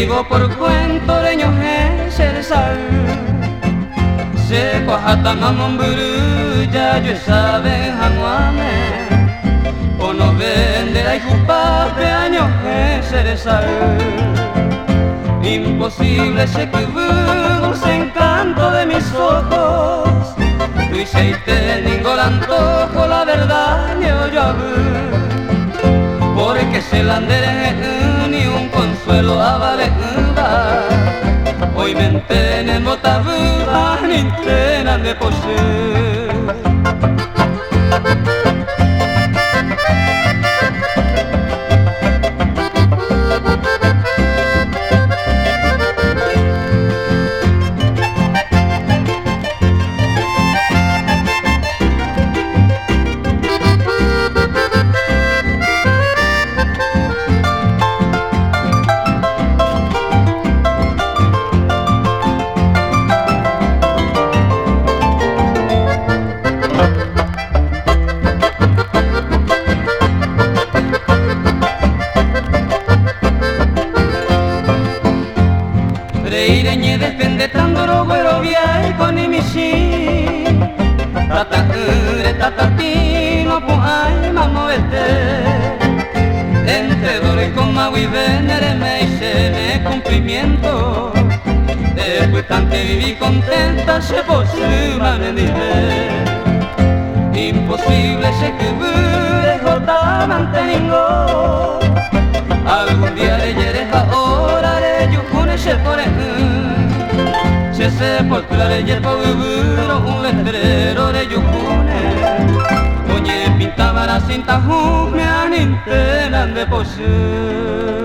vivo por cuento de ños es el sal. Se cuajata mamón buru ya yo sabe januame. O no vende la hijupa de años es el sal. Imposible se que dulce encanto de mis ojos. Tu y seite ningún antojo la verdad yo porque se la andere ni un consuelo avale hoy me entene motabuda ni tenan de poseer. Reireñe depende tan duro güero viay con imishi tata tatatino pu ay mamoete entre dore con magui venere me hice cumplimiento después tanto viví contenta se posible imposible se que dejó manteningo algún día le lleres ahora le yukune se pone se sepultura le lleva un letrero de yukune oye pintaba la cinta me anintenan de poseer.